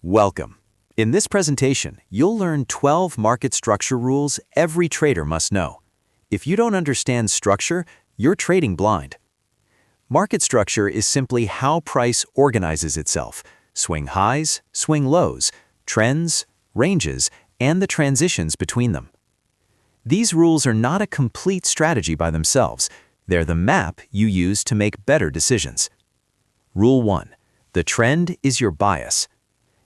Welcome. In this presentation, you'll learn 12 market structure rules every trader must know. If you don't understand structure, you're trading blind. Market structure is simply how price organizes itself: swing highs, swing lows, trends, ranges, and the transitions between them. These rules are not a complete strategy by themselves. They're the map you use to make better decisions. Rule 1. The trend is your bias.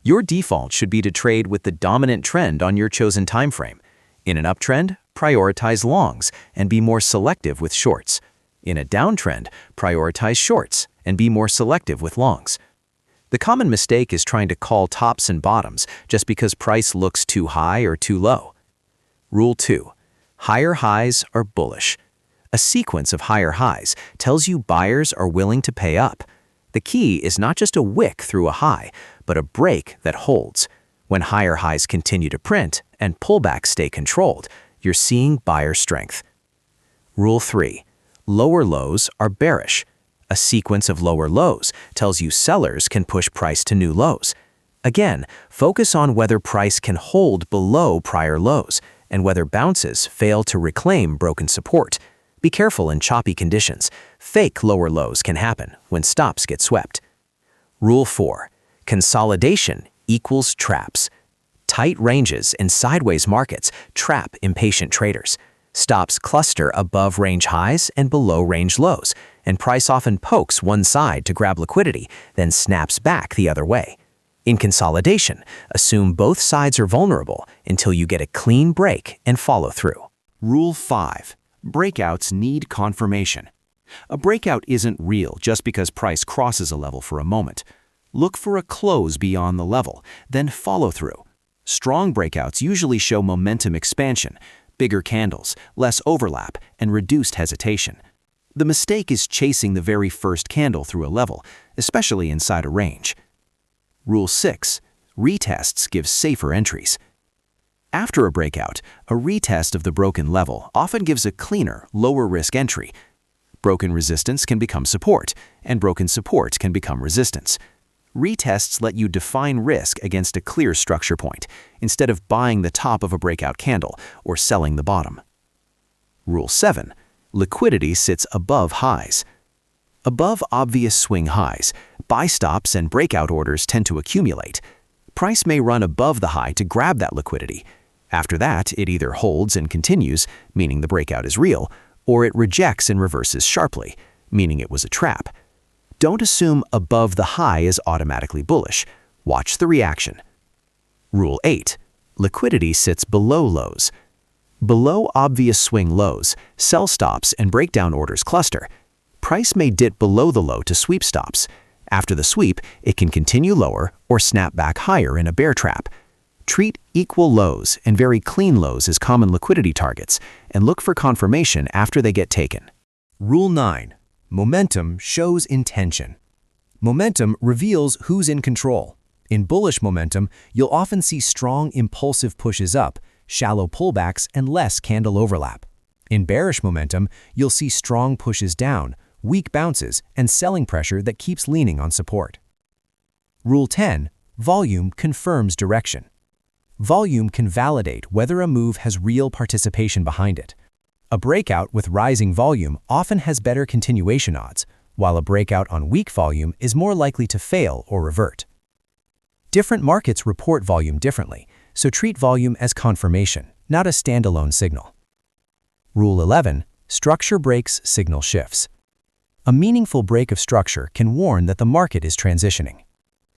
Your default should be to trade with the dominant trend on your chosen time frame. In an uptrend, prioritize longs and be more selective with shorts. In a downtrend, prioritize shorts and be more selective with longs. The common mistake is trying to call tops and bottoms just because price looks too high or too low. Rule 2. Higher highs are bullish. A sequence of higher highs tells you buyers are willing to pay up. The key is not just a wick through a high, but a break that holds. When higher highs continue to print and pullbacks stay controlled, you're seeing buyer strength. Rule 3. Lower lows are bearish. A sequence of lower lows tells you sellers can push price to new lows. Again, focus on whether price can hold below prior lows and whether bounces fail to reclaim broken support. Be careful in choppy conditions. Fake lower lows can happen when stops get swept. Rule 4. Consolidation equals traps. Tight ranges in sideways markets trap impatient traders. Stops cluster above range highs and below range lows, and price often pokes one side to grab liquidity, then snaps back the other way. In consolidation, assume both sides are vulnerable until you get a clean break and follow through. Rule 5. Breakouts need confirmation. A breakout isn't real just because price crosses a level for a moment. Look for a close beyond the level, then follow through. Strong breakouts usually show momentum expansion, bigger candles, less overlap, and reduced hesitation. The mistake is chasing the very first candle through a level, especially inside a range. Rule 6. Retests give safer entries. After a breakout, a retest of the broken level often gives a cleaner, lower-risk entry. Broken resistance can become support, and broken support can become resistance. Retests let you define risk against a clear structure point, instead of buying the top of a breakout candle or selling the bottom. Rule 7. Liquidity sits above highs. Above obvious swing highs, buy stops and breakout orders tend to accumulate. Price may run above the high to grab that liquidity. After that, it either holds and continues, meaning the breakout is real, or it rejects and reverses sharply, meaning it was a trap. Don't assume above the high is automatically bullish. Watch the reaction. Rule 8. Liquidity sits below lows. Below obvious swing lows, sell stops and breakdown orders cluster. Price may dip below the low to sweep stops. After the sweep, it can continue lower or snap back higher in a bear trap. Treat equal lows and very clean lows as common liquidity targets, and look for confirmation after they get taken. Rule 9. Momentum shows intention. Momentum reveals who's in control. In bullish momentum, you'll often see strong, impulsive pushes up, shallow pullbacks, and less candle overlap. In bearish momentum, you'll see strong pushes down, weak bounces, and selling pressure that keeps leaning on support. Rule 10. Volume confirms direction. Volume can validate whether a move has real participation behind it. A breakout with rising volume often has better continuation odds, while a breakout on weak volume is more likely to fail or revert. Different markets report volume differently, so treat volume as confirmation, not a standalone signal. Rule 11. Structure breaks, signal shifts. A meaningful break of structure can warn that the market is transitioning.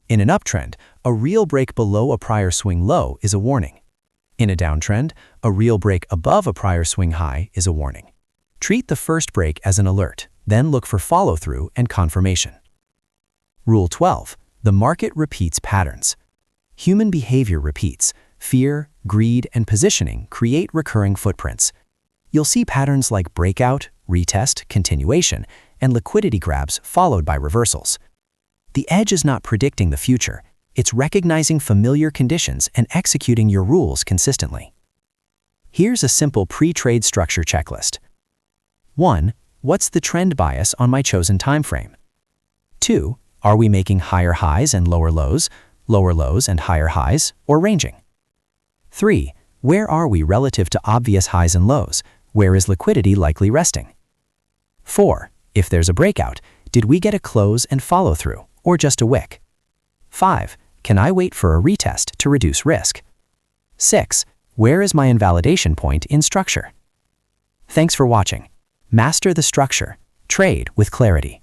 In an uptrend, a real break below a prior swing low is a warning. In a downtrend, a real break above a prior swing high is a warning. Treat the first break as an alert, then look for follow-through and confirmation. Rule 12. The market repeats patterns. Human behavior repeats. Fear, greed, and positioning create recurring footprints. You'll see patterns like breakout, retest, continuation, and liquidity grabs followed by reversals. The edge is not predicting the future. It's recognizing familiar conditions and executing your rules consistently. Here's a simple pre-trade structure checklist. 1. What's the trend bias on my chosen time frame? 2. Are we making higher highs and lower lows? lower lows and higher highs, or ranging? 3. Where are we relative to obvious highs and lows? Where is liquidity likely resting? 4. If there's a breakout, did we get a close and follow through, or just a wick? 5. Can I wait for a retest to reduce risk? 6. Where is my invalidation point in structure? Thanks for watching. Master the structure. Trade with clarity.